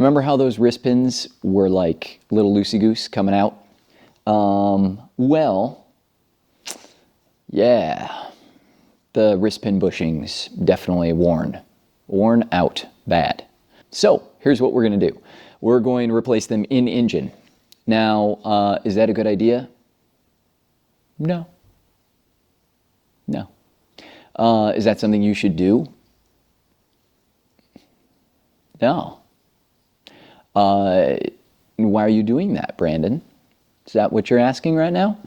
Remember how those wrist pins were like little loosey-goose coming out? Well, yeah, the wrist pin bushings definitely worn out bad. So here's what we're going to do. We're going to replace them in engine. Now, is that a good idea? No. No. Is that something you should do? No. Why are you doing that, Brandon? Is that what you're asking right now?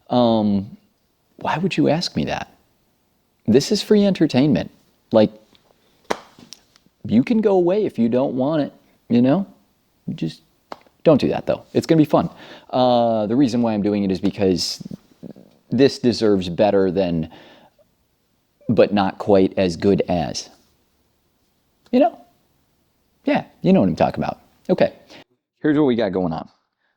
Why would you ask me that? This is free entertainment. Like, you can go away if you don't want it, you know? Just don't do that, though. It's going to be fun. The reason why I'm doing it is because this deserves better than, but not quite as good as. You know? Yeah, you know what I'm talking about. Okay, here's what we got going on.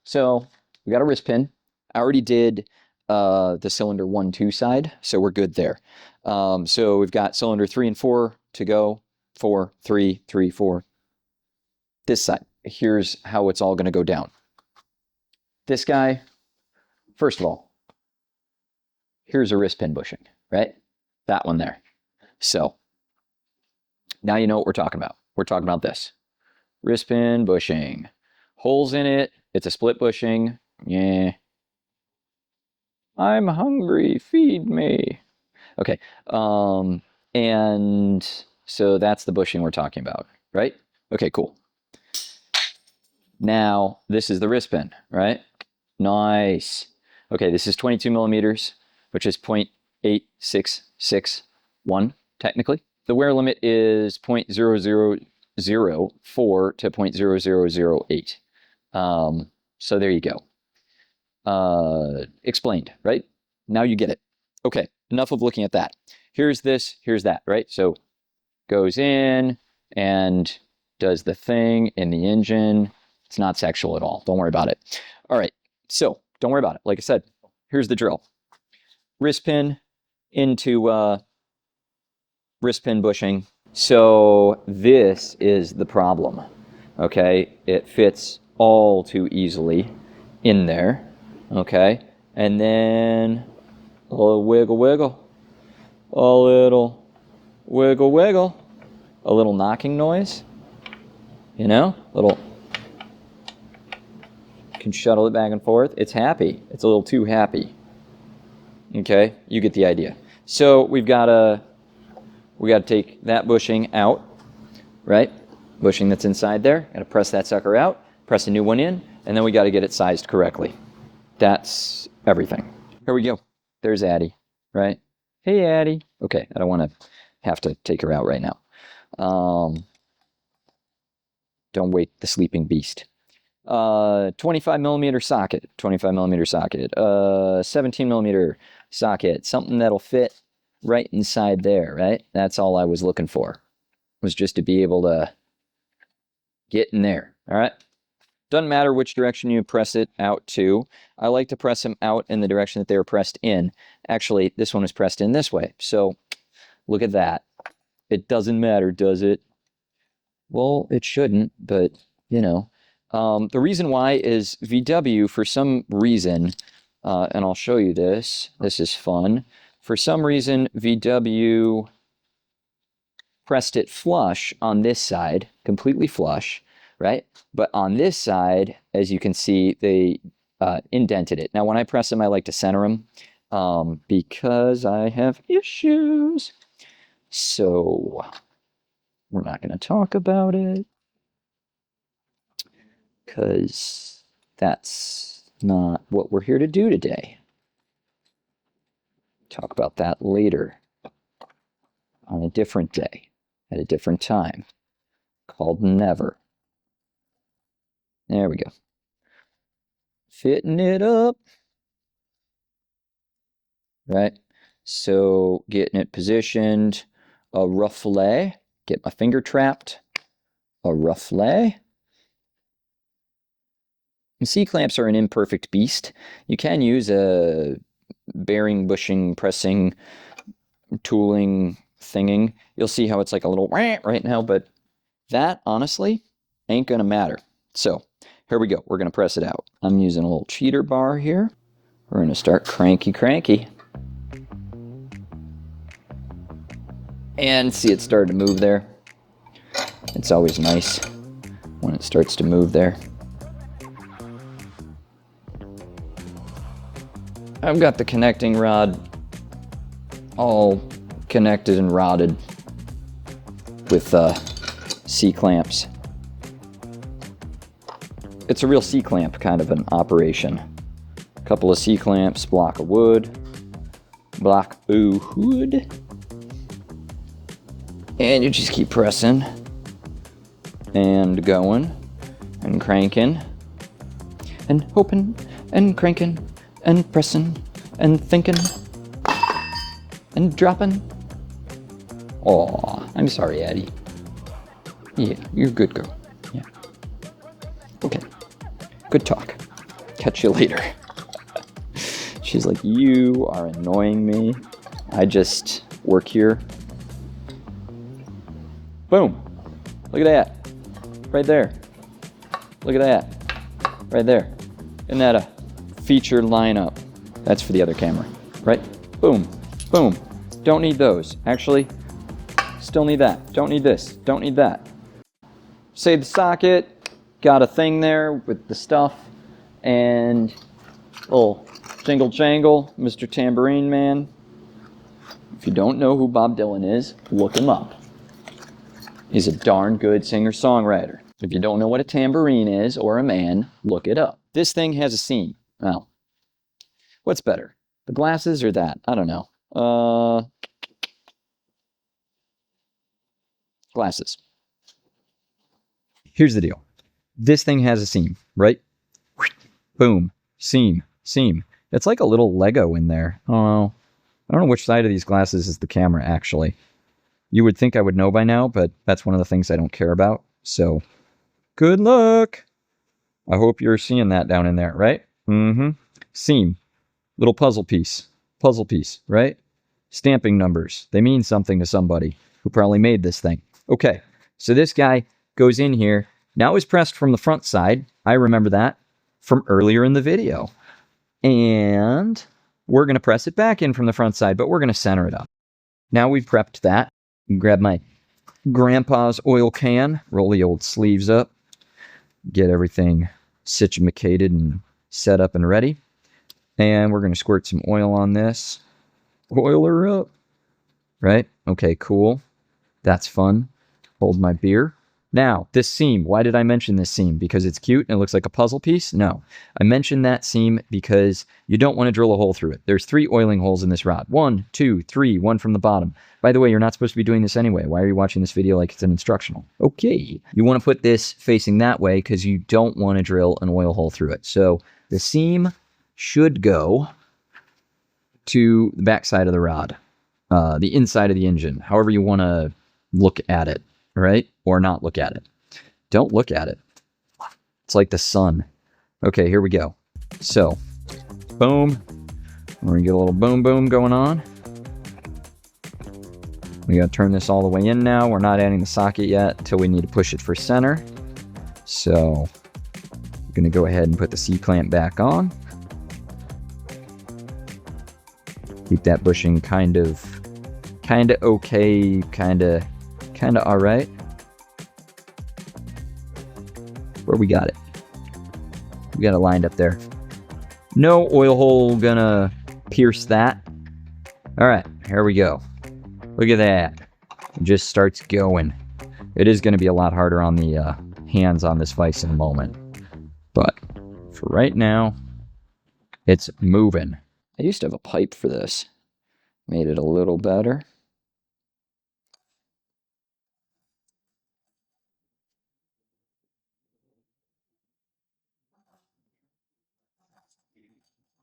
So we got a wrist pin. I already did the cylinder 1, 2 side, so we're good there. So we've got cylinder 3 and 4 to go. 4, 3, 3, 4. This side. Here's how it's all going to go down. This guy, first of all, here's a wrist pin bushing, right? That one there. So now you know what we're talking about. We're talking about this. Wrist pin bushing. Holes in it. It's a split bushing. Yeah. I'm hungry. Feed me. Okay. And so that's the bushing we're talking about, right? Okay, cool. Now, this is the wrist pin, right? Nice. Okay, this is 22 millimeters, which is 0.8661, technically. The wear limit is 0.0004 to 0.0008. So there you go. Explained, right? Now you get it. Okay, enough of looking at that. Here's this, here's that, right? So goes in and does the thing in the engine. It's not sexual at all. Don't worry about it. All right, so don't worry about it. Like I said, here's the drill. Wrist pin into wrist pin bushing. So this is the problem, okay? It fits all too easily in there, okay? And then a little wiggle, wiggle, a little wiggle, wiggle, a little knocking noise, you know, little, can shuttle it back and forth. It's happy. It's a little too happy. Okay, you get the idea. So we got to take that bushing out, right? Bushing that's inside there. Got to press that sucker out, press a new one in, and then we got to get it sized correctly. That's everything. Here we go. There's Addie, right? Hey, Addie. Okay, I don't want to have to take her out right now. Don't wake the sleeping beast. 25 millimeter socket, 17 millimeter socket, something that'll fit right inside there, right? That's all I was looking for, was just to be able to get in there, all right? Doesn't matter which direction you press it out to. I like to press them out in the direction that they were pressed in. Actually, this one is pressed in this way, so look at that. It doesn't matter, does it? Well, it shouldn't, but, you know. The reason why is VW, for some reason, and I'll show you this. This is fun. For some reason, VW pressed it flush on this side, completely flush, right? But on this side, as you can see, they indented it. Now, when I press them, I like to center them because I have issues. So we're not going to talk about it, because that's not what we're here to do today. Talk about that later, on a different day, at a different time, called never. There we go. Fitting it up. Right? So getting it positioned, a rough lay, get my finger trapped, a rough lay. C-clamps are an imperfect beast. You can use a bearing, bushing, pressing, tooling, thinging. You'll see how it's like a little right now, but that, honestly, ain't gonna matter. So here we go. We're gonna press it out. I'm using a little cheater bar here. We're gonna start cranky. And see, it started to move there. It's always nice when it starts to move there. I've got the connecting rod all connected and rodded with C-clamps. It's a real C-clamp kind of an operation. A couple of C-clamps, block of wood. And you just keep pressing and going and cranking and hoping and cranking and pressing and thinking and dropping. Aw, I'm sorry, Addie. Yeah, you're a good girl. Yeah. Okay. Good talk. Catch you later. She's like, you are annoying me. I just work here. Boom. Look at that. Right there. Look at that. Right there. Isn't that a feature lineup? That's for the other camera, right? Boom. Boom. Don't need those. Actually, still need that. Don't need this. Don't need that. Save the socket. Got a thing there with the stuff. And little jingle jangle, Mr. Tambourine Man. If you don't know who Bob Dylan is, look him up. He's a darn good singer-songwriter. If you don't know what a tambourine is or a man, look it up. This thing has a seam. Well, what's better? The glasses or that? I don't know. Glasses. Here's the deal. This thing has a seam, right? Boom. Seam. Seam. It's like a little Lego in there. Oh, I don't know which side of these glasses is the camera, actually. You would think I would know by now, but that's one of the things I don't care about. So, good luck. I hope you're seeing that down in there, right? Mm-hmm. Seam. Little puzzle piece. Puzzle piece, right? Stamping numbers. They mean something to somebody who probably made this thing. Okay, so this guy goes in here. Now it's pressed from the front side. I remember that from earlier in the video. And we're going to press it back in from the front side, but we're going to center it up. Now we've prepped that. Grab my grandpa's oil can, roll the old sleeves up, get everything situated and set up and ready. And we're going to squirt some oil on this. Oil her up. Right? Okay, cool. That's fun. Hold my beer. Now, this seam. Why did I mention this seam? Because it's cute and it looks like a puzzle piece? No. I mentioned that seam because you don't want to drill a hole through it. There's 3 oiling holes in this rod. 1, 2, 3, 1 from the bottom. By the way, you're not supposed to be doing this anyway. Why are you watching this video like it's an instructional? Okay. You want to put this facing that way because you don't want to drill an oil hole through it. So the seam should go to the back side of the rod. The inside of the engine. However you want to look at it. Right? Or not look at it. Don't look at it. It's like the sun. Okay, here we go. So, boom. We're going to get a little boom boom going on. We got to turn this all the way in now. We're not adding the socket yet until we need to push it for center. So, I'm going to go ahead and put the C-clamp back on. Keep that bushing kind of okay, kind of all right. Where we got it? We got it lined up there. No oil hole gonna pierce that. All right, here we go. Look at that. It just starts going. It is going to be a lot harder on the hands on this vise in a moment. But for right now, it's moving. I used to have a pipe for this. Made it a little better.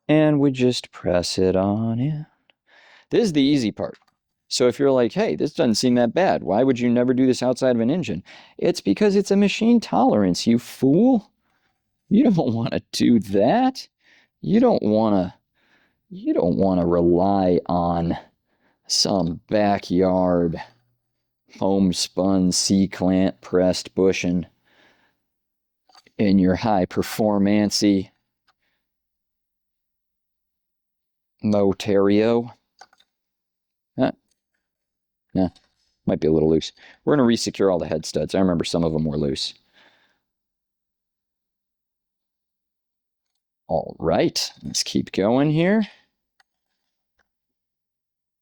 And we just press it on in. This is the easy part. So if you're like, hey, this doesn't seem that bad. Why would you never do this outside of an engine? It's because it's a machine tolerance, you fool. You don't want to do that. You don't want to rely on some backyard homespun C-clamp pressed bushing. in your high performancy Motario. Nah, might be a little loose. We're going to resecure all the head studs. I remember some of them were loose. All right, let's keep going here.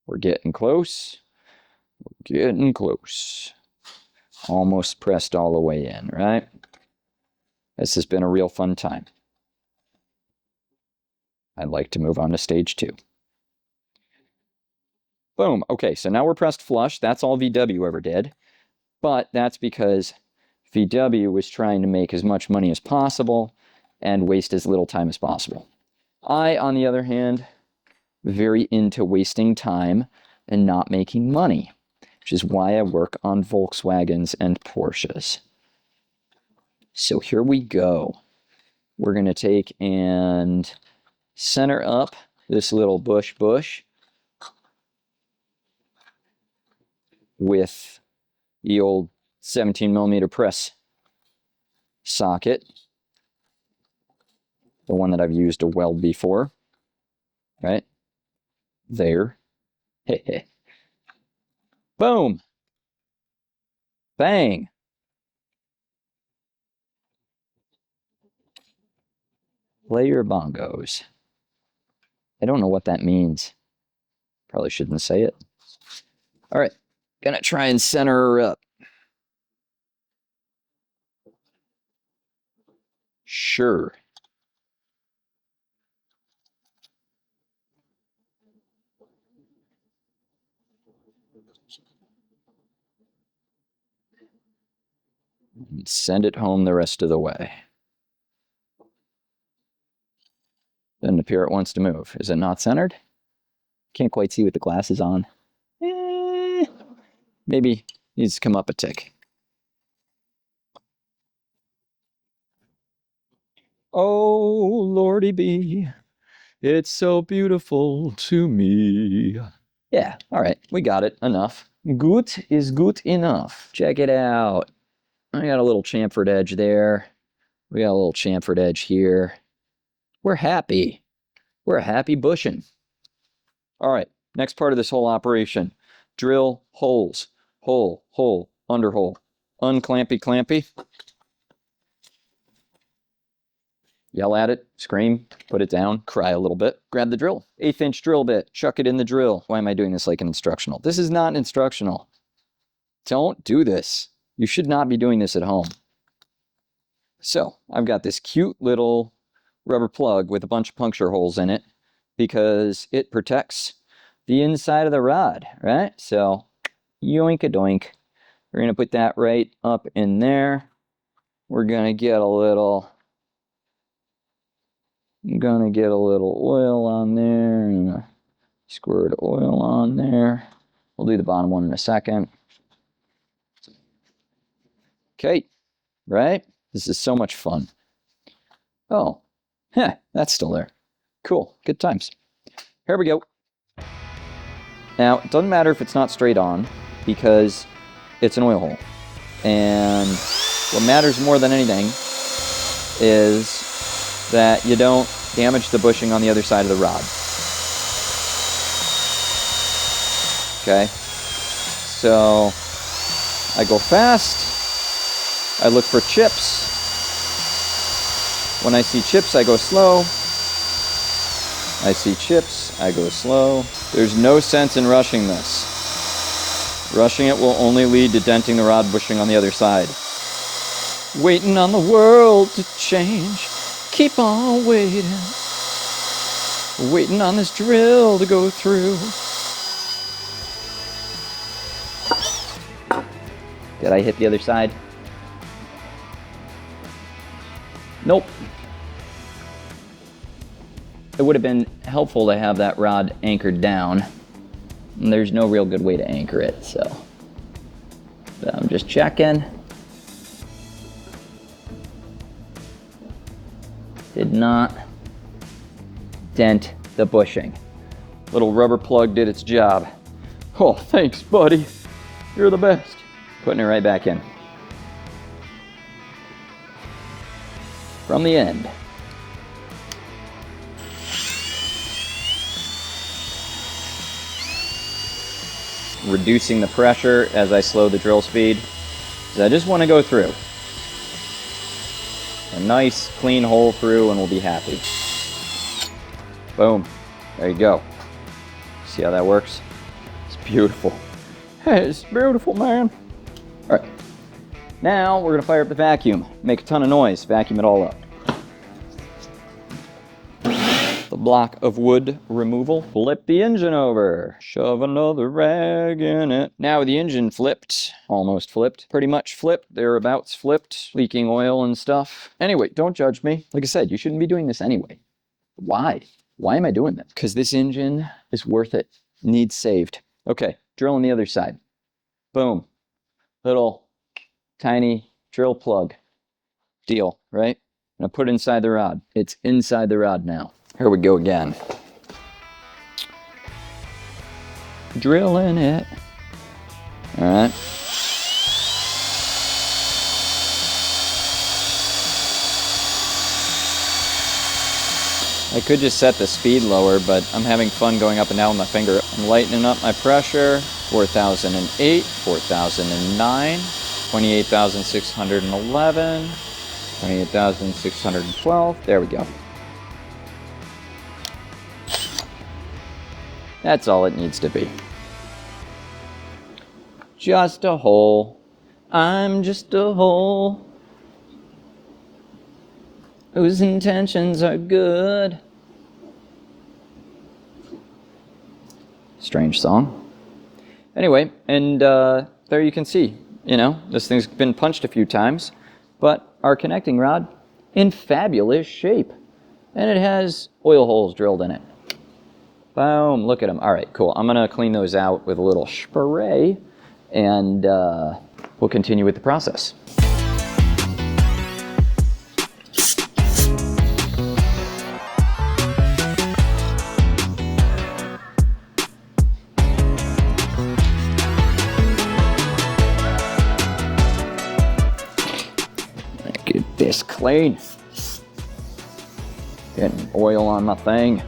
We're getting close. We're getting close. Almost pressed all the way in, right? This has been a real fun time. I'd like to move on to stage 2. Boom. Okay, so now we're pressed flush. That's all VW ever did. But that's because VW was trying to make as much money as possible and waste as little time as possible. I, on the other hand, very into wasting time and not making money, which is why I work on Volkswagens and Porsches. So here we go. We're going to take and center up this little bush with the old 17mm press socket, the one that I've used to weld before, right? There. Boom. Bang. Play your bongos. I don't know what that means. Probably shouldn't say it. All right. Gonna try and center her up. Sure. And send it home the rest of the way. Doesn't appear it wants to move. Is it not centered? Can't quite see with the glasses on. Maybe needs to come up a tick. Oh, Lordy be, it's so beautiful to me. Yeah, all right, we got it. Enough. Good is good enough. Check it out. I got a little chamfered edge there. We got a little chamfered edge here. We're happy. We're a happy bushing. All right, next part of this whole operation. Drill holes. Hole, hole, under hole. Unclampy, clampy. Yell at it, scream, put it down, cry a little bit. Grab the drill. 1/8" drill bit. Chuck it in the drill. Why am I doing this like an instructional? This is not instructional. Don't do this. You should not be doing this at home. So, I've got this cute little rubber plug with a bunch of puncture holes in it because it protects the inside of the rod, right? So, yoink-a-doink. We're going to put that right up in there. We're going to get a little... I'm gonna get a little oil on there and squirt oil on there. We'll do the bottom one in a second. Okay, right? This is so much fun. Oh, that's still there. Cool, good times. Here we go. Now, it doesn't matter if it's not straight on because it's an oil hole. And what matters more than anything is that you don't damage the bushing on the other side of the rod. Okay, so I go fast, I look for chips. When I see chips, I go slow. I see chips, I go slow. There's no sense in rushing this. Rushing it will only lead to denting the rod bushing on the other side. Waiting on the world to change. Keep on waiting. Waiting on this drill to go through. Did I hit the other side? Nope. It would have been helpful to have that rod anchored down. And there's no real good way to anchor it, so. But I'm just checking. Did not dent the bushing. Little rubber plug did its job. Oh, thanks, buddy. You're the best. Putting it right back in. from the end. Reducing the pressure as I slow the drill speed, because I just want to go through. A nice clean hole through and we'll be happy. Boom. There you go. See how that works? It's beautiful. It's beautiful, man. All right. Now we're going to fire up the vacuum. Make a ton of noise. Vacuum it all up. The block of wood removal. Flip the engine over. Shove another rag in it. Now the engine flipped. Almost flipped. Pretty much flipped. Thereabouts flipped. Leaking oil and stuff. Anyway, don't judge me. Like I said, you shouldn't be doing this anyway. Why? Why am I doing this? Because this engine is worth it. Needs saved. Okay, drill on the other side. Boom. Little tiny drill plug deal, right? I'm gonna put it inside the rod. It's inside the rod now. Here we go again. Drilling it. All right. I could just set the speed lower, but I'm having fun going up and down with my finger. I'm lightening up my pressure. 4,008, 4,009, 28,611, 28,612. There we go. That's all it needs to be. Just a hole. I'm just a hole whose intentions are good. Strange song. Anyway, and there you can see, you know, this thing's been punched a few times, but our connecting rod in fabulous shape. And it has oil holes drilled in it. Boom, look at them. All right, cool. I'm gonna clean those out with a little spray, and we'll continue with the process. Get this clean. Getting oil on my thing.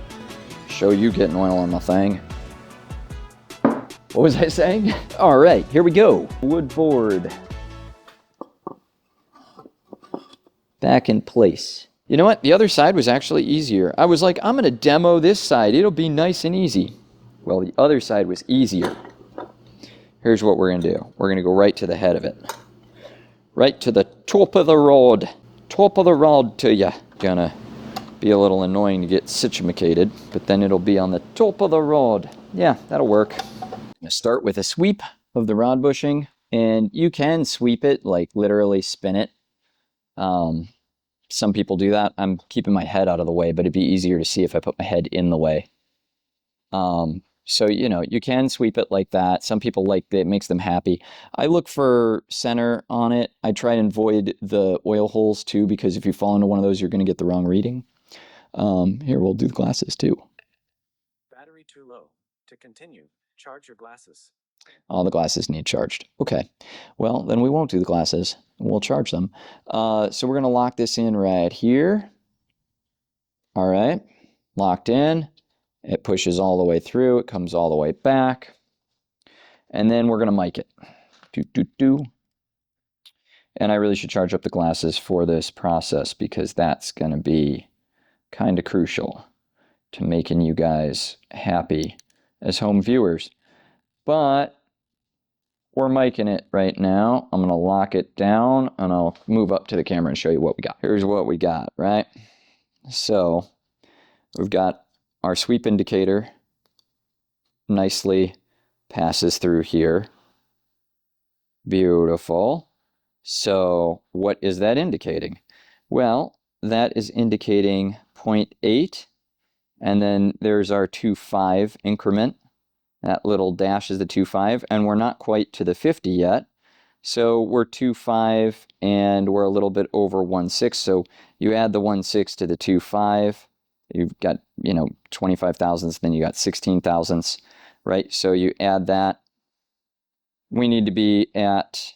Show you getting oil on my thing. What was I saying? All right, here we go. Wood board. Back in place. You know what? The other side was actually easier. I was like, I'm gonna demo this side. It'll be nice and easy. Well, the other side was easier. Here's what we're gonna do. We're gonna go right to the head of it. Right to the top of the rod. Top of the rod to ya. Gonna be a little annoying to get situated, but then it'll be on the top of the rod. Yeah, that'll work. I'm gonna start with a sweep of the rod bushing, and you can sweep it, like literally spin it. Some people do that. I'm keeping my head out of the way, but it'd be easier to see if I put my head in the way. So, you know, you can sweep it like that. Some people like it, it makes them happy. I look for center on it. I try and avoid the oil holes too, because if you fall into one of those, you're going to get the wrong reading. Here, we'll do the glasses too. Battery too low. To continue, charge your glasses. All the glasses need charged. Okay, well, then we won't do the glasses. We'll charge them. So we're going to lock this in right here. All right, locked in. It pushes all the way through. It comes all the way back. And then we're going to mic it. And I really should charge up the glasses for this process, because that's going to be kind of crucial to making you guys happy as home viewers. But we're micing it right now. I'm going to lock it down, and I'll move up to the camera and show you what we got. Here's what we got, right? So we've got our sweep indicator nicely passes through here. Beautiful. So what is that indicating? Well, that is indicating 0.8, and then there's our 2.5 increment. That little dash is the 2.5, and we're not quite to the 50 yet. So we're 2.5, and we're a little bit over 1.6. So you add the 1.6 to the 2.5. You've got, you know, 25 thousandths, then you got 16 thousandths, right? So you add that. We need to be at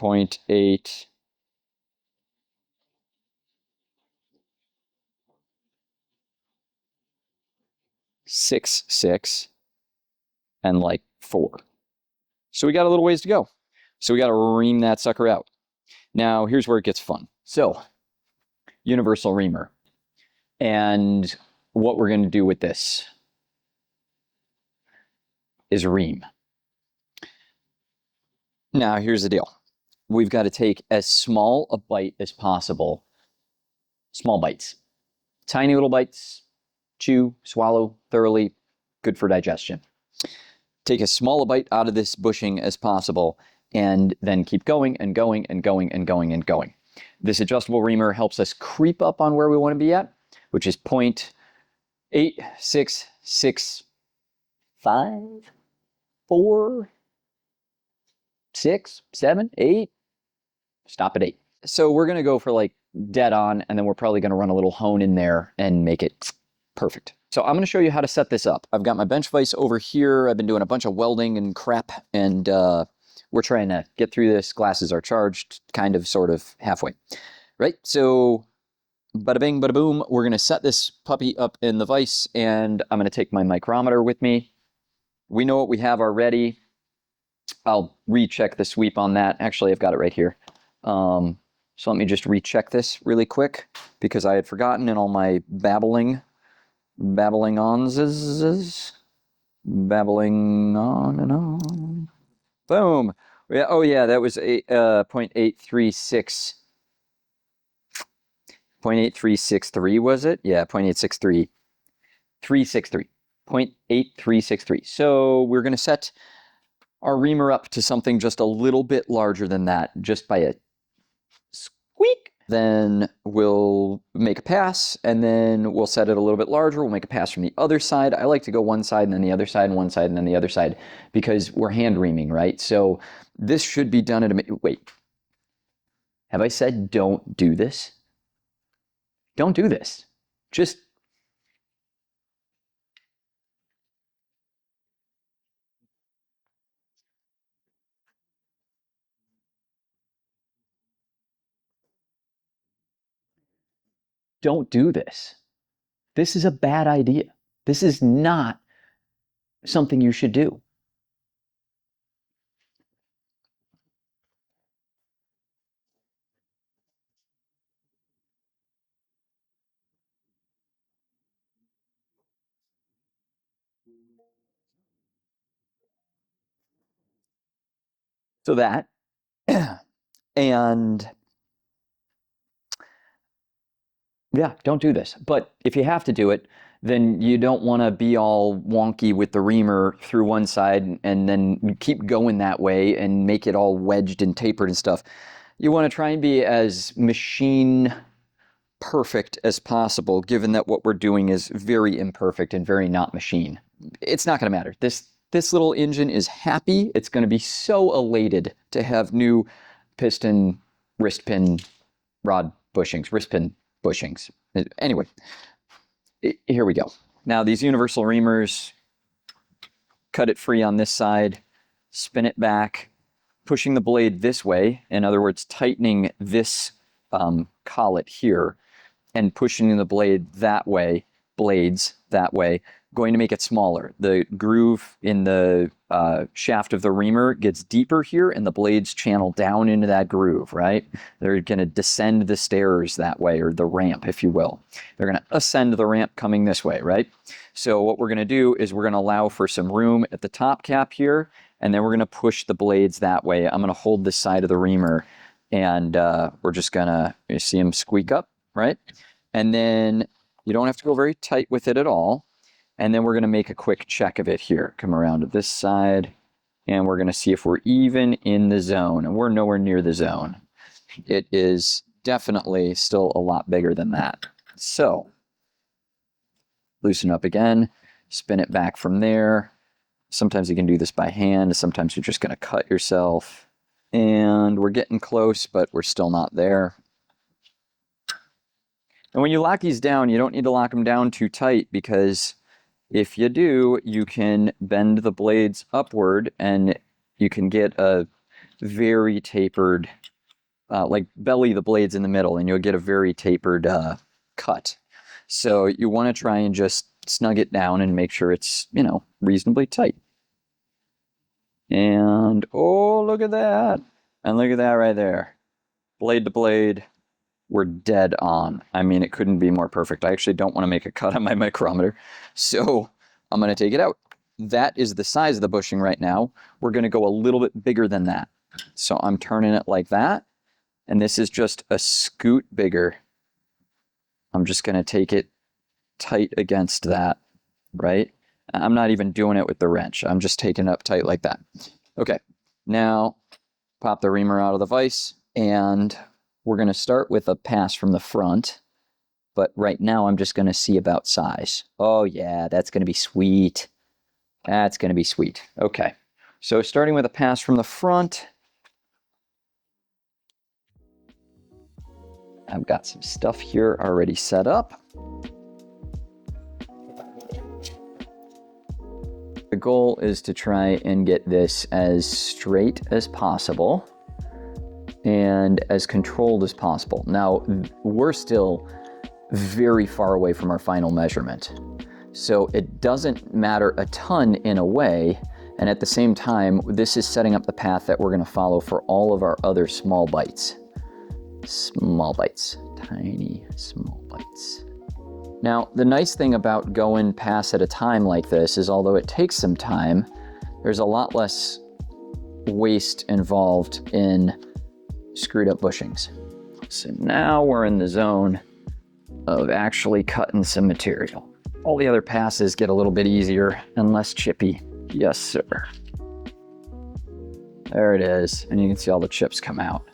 0.8 6, 6, and like 4. So we got a little ways to go. So we got to ream that sucker out. Now, here's where it gets fun. So, universal reamer. And what we're going to do with this is ream. Now, here's the deal. We've got to take as small a bite as possible. Small bites. Tiny little bites. Chew, swallow thoroughly. Good for digestion. Take as small a bite out of this bushing as possible, and then keep going and going and going and going and going. This adjustable reamer helps us creep up on where we want to be at, which is 0.8665, 4, 6, 7, 8. Stop at 8. So we're going to go for like dead on, and then we're probably going to run a little hone in there and make it perfect. So I'm going to show you how to set this up. I've got my bench vise over here. I've been doing a bunch of welding and crap, and we're trying to get through this. Glasses are charged, kind of, sort of, halfway. Right? So bada bing, bada boom. We're going to set this puppy up in the vise, and I'm going to take my micrometer with me. We know what we have already. I'll recheck the sweep on that. Actually, I've got it right here. So let me just recheck this really quick, because I had forgotten in all my babbling on and on. Boom. Yeah, oh yeah, that was 0.836. 0.8363 was it? Yeah, 0.863. 363. 0.8363. So we're going to set our reamer up to something just a little bit larger than that, just by a squeak. Then we'll make a pass, and then we'll set it a little bit larger. We'll make a pass from the other side. I like to go one side and then the other side and one side and then the other side, because we're hand reaming, right? So this should be done at a... Wait. Have I said don't do this? Don't do this. Just... don't do this. This is a bad idea. This is not something you should do. So that, and yeah, don't do this. But if you have to do it, then you don't want to be all wonky with the reamer through one side and then keep going that way and make it all wedged and tapered and stuff. You want to try and be as machine perfect as possible, given that what we're doing is very imperfect and very not machine. It's not going to matter. This little engine is happy. It's going to be so elated to have new piston, wrist pin, rod bushings, wrist pin bushings. Anyway, here we go. Now these universal reamers, cut it free on this side, spin it back, pushing the blade this way, in other words, tightening this collet here, and pushing the blade that way, blades that way, going to make it smaller. The groove in the shaft of the reamer gets deeper here, and the blades channel down into that groove, right? They're going to descend the stairs that way, or the ramp, if you will. They're going to ascend the ramp coming this way, right? So what we're going to do is we're going to allow for some room at the top cap here, and then we're going to push the blades that way. I'm going to hold this side of the reamer, and we're just going to, you see them squeak up, right? And then you don't have to go very tight with it at all. And then we're going to make a quick check of it here. Come around to this side, and we're going to see if we're even in the zone. And we're nowhere near the zone. It is definitely still a lot bigger than that. So, loosen up again, spin it back from there. Sometimes you can do this by hand. Sometimes you're just going to cut yourself. And we're getting close, but we're still not there. And when you lock these down, you don't need to lock them down too tight, because if you do, you can bend the blades upward and you can get a very tapered, like belly the blades in the middle, and you'll get a very tapered cut. So you want to try and just snug it down and make sure it's, you know, reasonably tight. And, oh, look at that. And look at that right there. Blade to blade, we're dead on. I mean, it couldn't be more perfect. I actually don't want to make a cut on my micrometer, so I'm going to take it out. That is the size of the bushing right now. We're going to go a little bit bigger than that. So I'm turning it like that, and this is just a scoot bigger. I'm just going to take it tight against that, right? I'm not even doing it with the wrench. I'm just taking it up tight like that. Okay, now pop the reamer out of the vise, and we're going to start with a pass from the front. But right now I'm just going to see about size. Oh yeah, that's going to be sweet. That's going to be sweet. Okay, so starting with a pass from the front. I've got some stuff here already set up. The goal is to try and get this as straight as possible and as controlled as possible. Now, we're still very far away from our final measurement, so it doesn't matter a ton in a way, and at the same time, this is setting up the path that we're going to follow for all of our other small bites. Small bites, tiny small bites. Now, the nice thing about going pass at a time like this is, although it takes some time, there's a lot less waste involved in screwed up bushings. So now we're in the zone of actually cutting some material. All the other passes get a little bit easier and less chippy. Yes, sir. There it is, and you can see all the chips come out.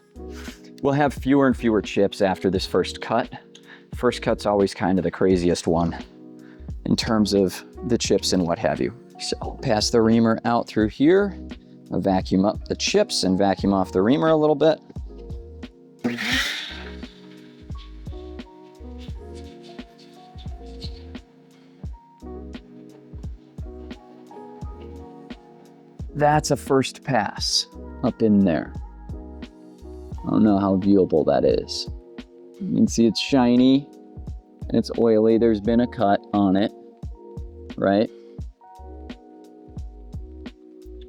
We'll have fewer and fewer chips after this first cut. First cut's always kind of the craziest one in terms of the chips and what have you. So I'll pass the reamer out through here. I'll vacuum up the chips and vacuum off the reamer a little bit. That's a first pass up in there. I don't know how viewable that is. You can see it's shiny and it's oily. There's been a cut on it, right?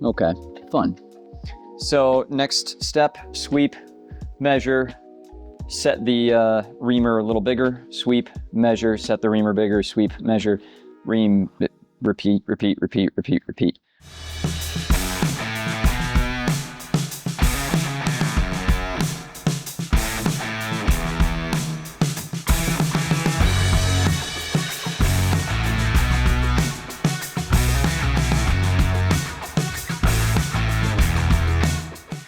Okay, fun. So next step, sweep, measure, set the reamer a little bigger, sweep, measure, set the reamer bigger, sweep, measure, ream, repeat, repeat, repeat, repeat, repeat.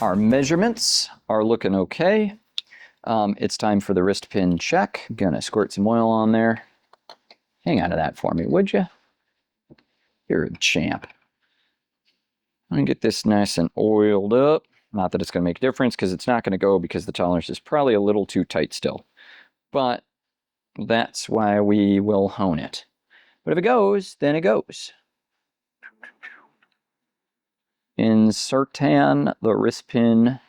Our measurements are looking okay. It's time for the wrist pin check. I'm gonna squirt some oil on there. Hang on to that for me, would you? You're a champ. I'm gonna get this nice and oiled up. Not that it's gonna make a difference, because it's not gonna go, because the tolerance is probably a little too tight still. But that's why we will hone it. But if it goes, then it goes. Insertan the wrist pin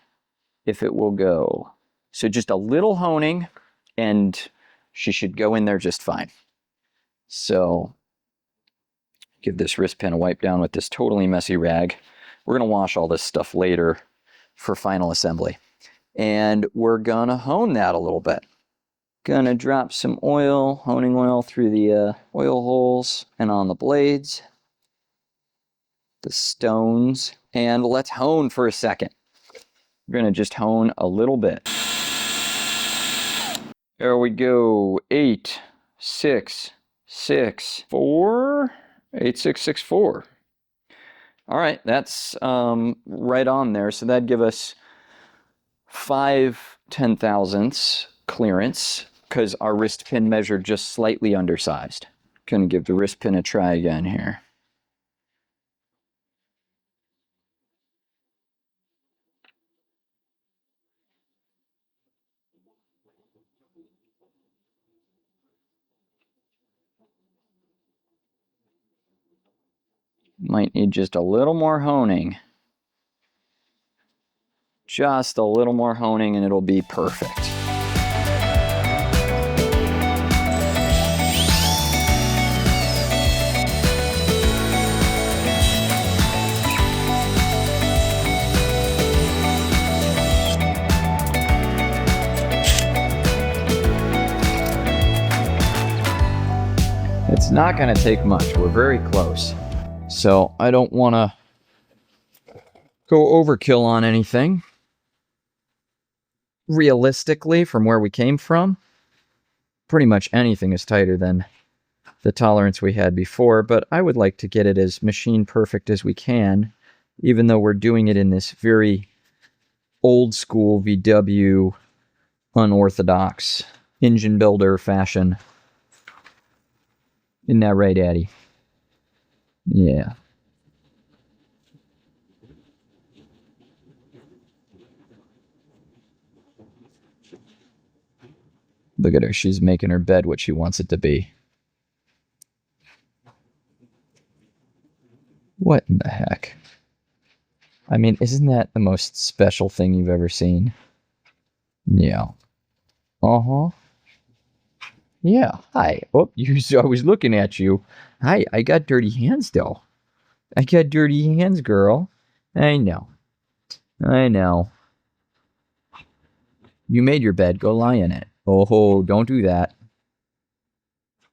if it will go. So just a little honing and she should go in there just fine. So give this wrist pin a wipe down with this totally messy rag. We're gonna wash all this stuff later for final assembly. And we're gonna hone that a little bit. Gonna drop some oil, honing oil through the oil holes and on the blades, the stones, and let's hone for a second. We're gonna just hone a little bit. There we go. 8, 6, 6, 4, 8, 6, 6, 4. All right, that's right on there. So that'd give us 5 10,000ths clearance, because our wrist pin measured just slightly undersized. Gonna give the wrist pin a try again here. Might need just a little more honing. Just a little more honing and it'll be perfect. It's not going to take much. We're very close. So I don't want to go overkill on anything. Realistically, from where we came from, pretty much anything is tighter than the tolerance we had before, but I would like to get it as machine perfect as we can, even though we're doing it in this very old school VW unorthodox engine builder fashion. Isn't that right, Addie? Yeah. Look at her. She's making her bed what she wants it to be. What in the heck? I mean, isn't that the most special thing you've ever seen? Yeah. Uh-huh. Yeah. Hi. Oh, I was looking at you. Hi, I got dirty hands, though. I got dirty hands, girl. I know. I know. You made your bed. Go lie in it. Oh, don't do that.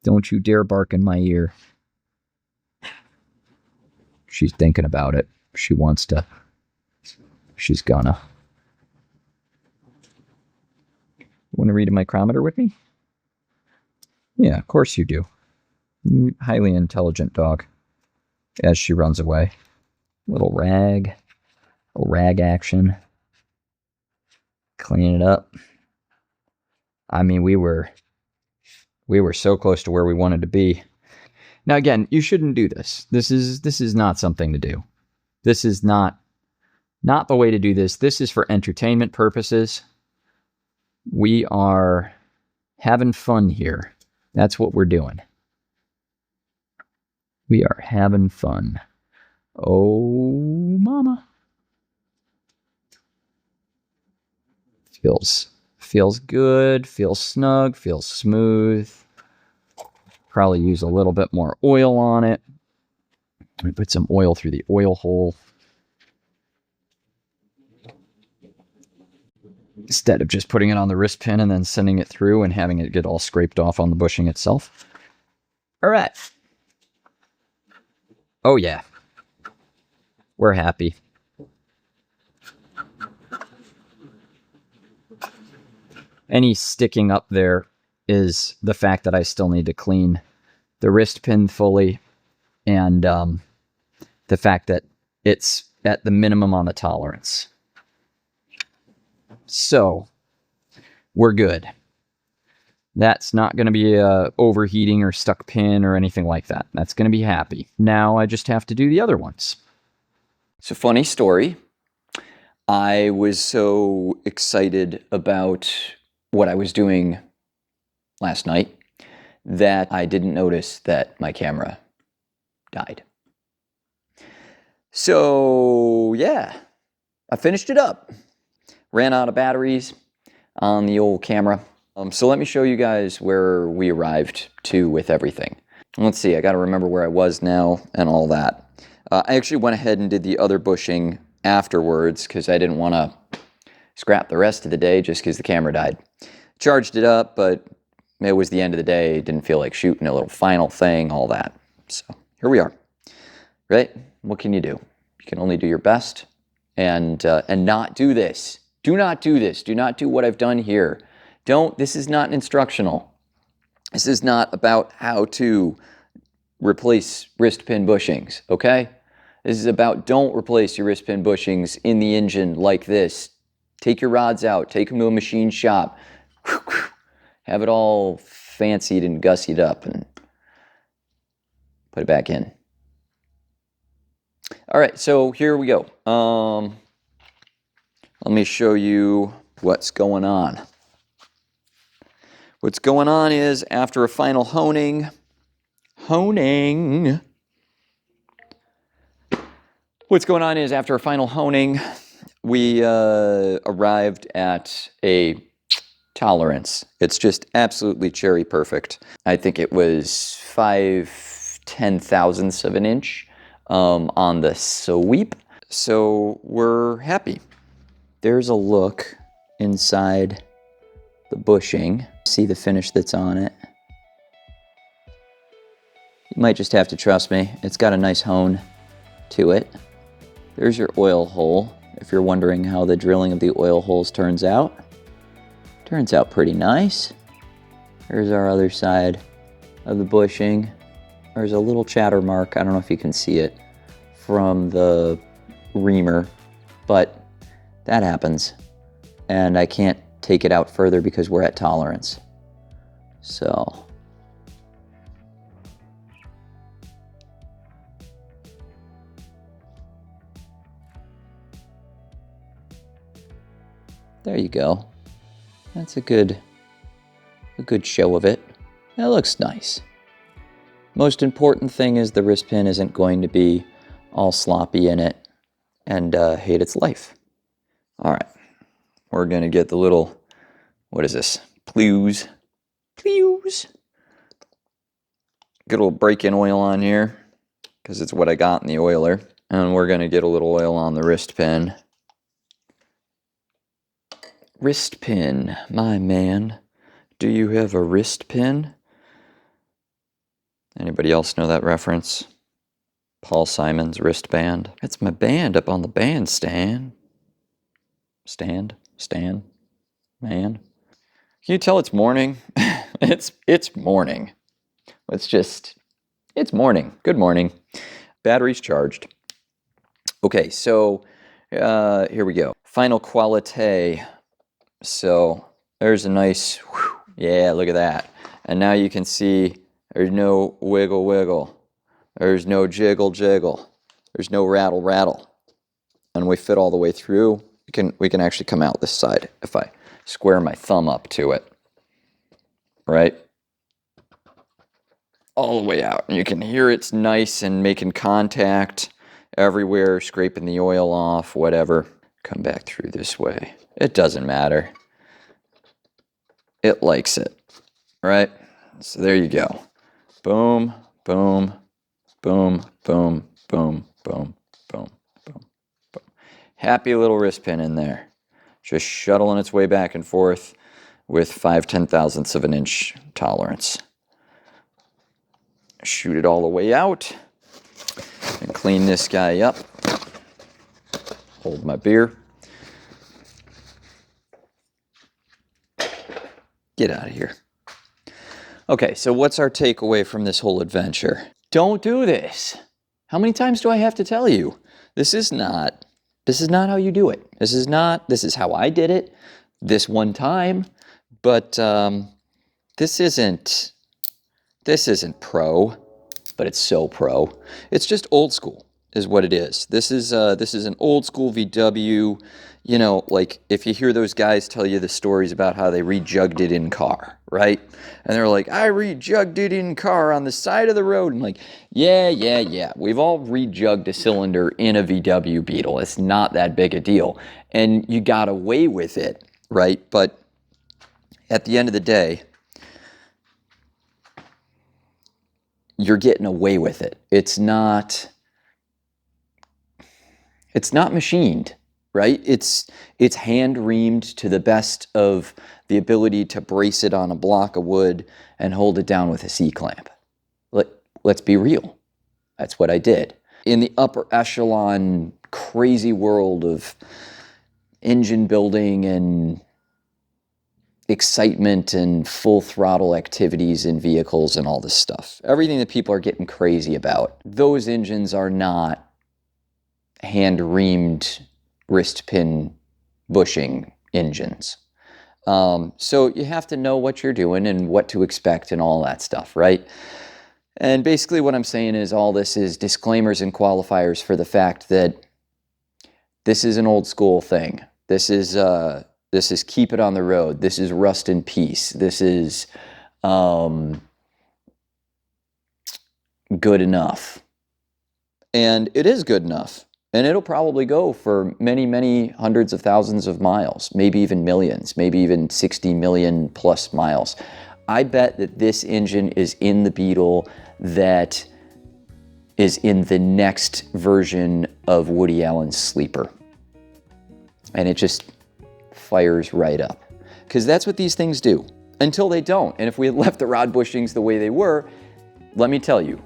Don't you dare bark in my ear. She's thinking about it. She wants to. She's gonna. Want to read a micrometer with me? Yeah, of course you do. Highly intelligent dog. As she runs away. Little rag. A rag action. Clean it up. I mean, we were so close to where we wanted to be. Now, again, you shouldn't do this. This is not something to do. This is not the way to do this. This is for entertainment purposes. We are having fun here. That's what we're doing. We are having fun. Oh, mama. Feels good, feels snug, feels smooth. Probably use a little bit more oil on it. Let me put some oil through the oil hole. Instead of just putting it on the wrist pin and then sending it through and having it get all scraped off on the bushing itself. All right. Oh, yeah. We're happy. Any sticking up there is the fact that I still need to clean the wrist pin fully, and the fact that it's at the minimum on the tolerance. So, we're good. That's not going to be a overheating or stuck pin or anything like that. That's going to be happy. Now I just have to do the other ones. So, funny story. I was so excited about what I was doing last night that I didn't notice that my camera died. So, yeah, I finished it up. Ran out of batteries on the old camera. So let me show you guys where we arrived to with everything. Let's see, I got to remember where I was now and all that. I actually went ahead and did the other bushing afterwards because I didn't want to scrap the rest of the day just because the camera died. Charged it up, but it was the end of the day. Didn't feel like shooting a little final thing, all that. So here we are, right? What can you do? You can only do your best and not do this. Do not do this. Do not do what I've done here. This is not instructional. This is not about how to replace wrist pin bushings, okay? This is about don't replace your wrist pin bushings in the engine like this. Take your rods out, take them to a machine shop, have it all fancied and gussied up and put it back in. All right, so here we go. Let me show you what's going on. What's going on is after a final honing, what's going on is after a final honing, we arrived at a tolerance. It's just absolutely cherry perfect. I think it was 5/10,000ths of an inch on the sweep. So we're happy. There's a look inside the bushing. See the finish that's on it. You might just have to trust me. It's got a nice hone to it. There's your oil hole. If you're wondering how the drilling of the oil holes turns out. Turns out pretty nice. There's our other side of the bushing. There's a little chatter mark, I don't know if you can see it, from the reamer, but that happens. And I can't take it out further because we're at tolerance. So. There you go. That's a good show of it. That looks nice. Most important thing is the wrist pin isn't going to be all sloppy in it and hate its life. All right, we're gonna get the little, what is this? Plews. Get a little break-in oil on here because it's what I got in the oiler. And we're gonna get a little oil on the wrist pin. Wrist pin, my man. Do you have a wrist pin? Anybody else know that reference? Paul Simon's wristband. It's my band up on the bandstand. Stand, man. Can you tell it's morning? It's morning. It's morning. Good morning. Battery's charged. Okay, so here we go. Final quality. So there's a nice, yeah, look at that. And now you can see there's no wiggle. There's no jiggle. There's no rattle. And we fit all the way through. We can actually come out this side if I square my thumb up to it. Right? All the way out. And you can hear it's nice and making contact everywhere, scraping the oil off, whatever. Come back through this way. It doesn't matter. It likes it, right? So there you go. Boom. Happy little wrist pin in there. Just shuttling its way back and forth with 5/10,000ths of an inch tolerance. Shoot it all the way out and clean this guy up. Hold my beer. Get out of here. Okay, so what's our takeaway from this whole adventure? Don't do this. How many times do I have to tell you? This is not how you do it. This is how I did it this one time, but this isn't pro, but it's so pro. It's just old school is what it is. This is an old school VW. You know, like if you hear those guys tell you the stories about how they rejugged it in car, right? And they're like, I rejugged it in car on the side of the road. And like, yeah. We've all rejugged a cylinder in a VW Beetle. It's not that big a deal. And you got away with it, right? But at the end of the day, you're getting away with it. It's not machined. Right? It's hand reamed to the best of the ability to brace it on a block of wood and hold it down with a C-clamp. Let's be real. That's what I did. In the upper echelon, crazy world of engine building and excitement and full throttle activities in vehicles and all this stuff, everything that people are getting crazy about, those engines are not hand reamed wrist pin bushing engines. So you have to know what you're doing and what to expect and all that stuff, right? And basically what I'm saying is all this is disclaimers and qualifiers for the fact that this is an old school thing. This is keep it on the road. This is rust in peace. This is good enough. And it is good enough. And it'll probably go for many, many hundreds of thousands of miles, maybe even millions, maybe even 60 million plus miles. I bet that this engine is in the Beetle that is in the next version of Woody Allen's Sleeper. And it just fires right up. Because that's what these things do, until they don't. And if we had left the rod bushings the way they were, let me tell you,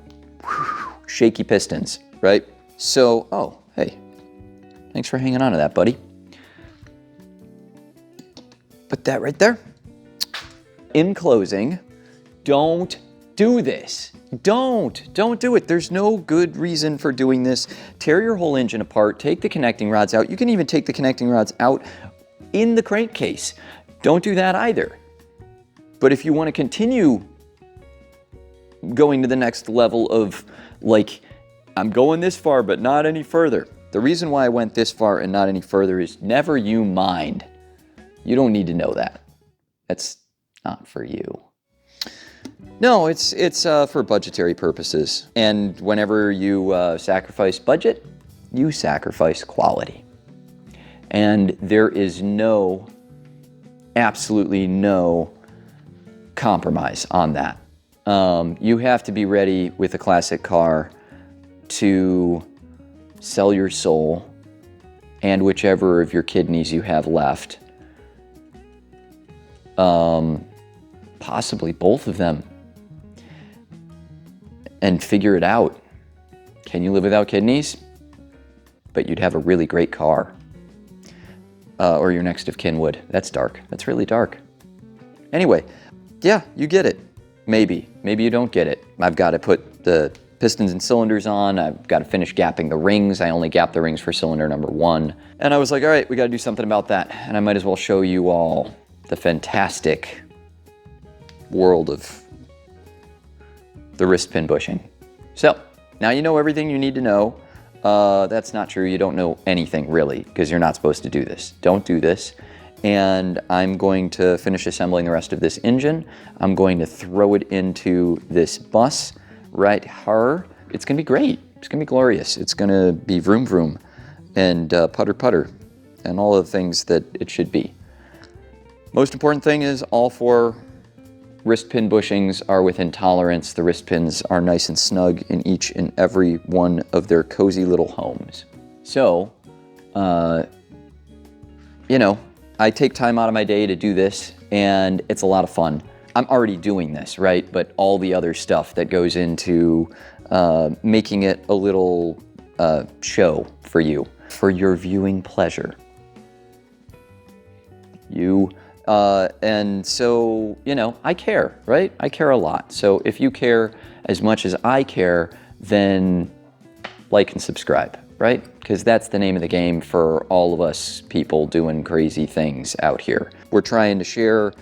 shaky pistons, right? So, oh, hey, thanks for hanging on to that, buddy. Put that right there. In closing, don't do this. Don't do it. There's no good reason for doing this. Tear your whole engine apart, take the connecting rods out. You can even take the connecting rods out in the crankcase. Don't do that either. But if you want to continue going to the next level of like, I'm going this far, but not any further. The reason why I went this far and not any further is never you mind. You don't need to know that. That's not for you. No, it's for budgetary purposes. And whenever you sacrifice budget, you sacrifice quality. And there is absolutely no compromise on that. You have to be ready with a classic car to sell your soul and whichever of your kidneys you have left. Possibly both of them. And figure it out. Can you live without kidneys? But you'd have a really great car. Or your next of kin would. That's dark. That's really dark. Anyway, yeah, you get it. Maybe you don't get it. I've got to put the pistons and cylinders on. I've got to finish gapping the rings. I only gapped the rings for cylinder number 1. And I was like, all right, we got to do something about that. And I might as well show you all the fantastic world of the wrist pin bushing. So now you know everything you need to know. That's not true. You don't know anything really, because you're not supposed to do this. Don't do this. And I'm going to finish assembling the rest of this engine. I'm going to throw it into this bus right here. It's gonna be great. It's gonna be glorious. It's gonna be vroom vroom and putter putter and all the things that it should be. Most important thing is all 4 wrist pin bushings are within tolerance. The wrist pins are nice and snug in each and every one of their cozy little homes. So, you know, I take time out of my day to do this, and it's a lot of fun. I'm already doing this, right? But all the other stuff that goes into making it a little show for you, for your viewing pleasure. And so, you know, I care, right? I care a lot. So if you care as much as I care, then like and subscribe, right? Because that's the name of the game for all of us people doing crazy things out here. We're trying to share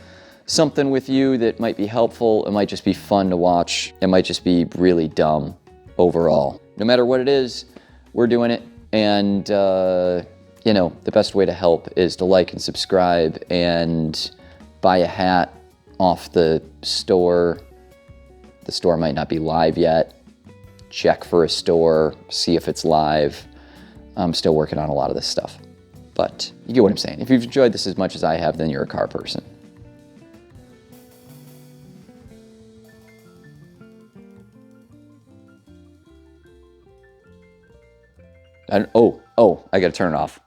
something with you that might be helpful. It might just be fun to watch. It might just be really dumb overall. No matter what it is, we're doing it. And, you know, the best way to help is to like and subscribe and buy a hat off the store. The store might not be live yet. Check for a store, see if it's live. I'm still working on a lot of this stuff. But you get what I'm saying. If you've enjoyed this as much as I have, then you're a car person. I gotta turn it off.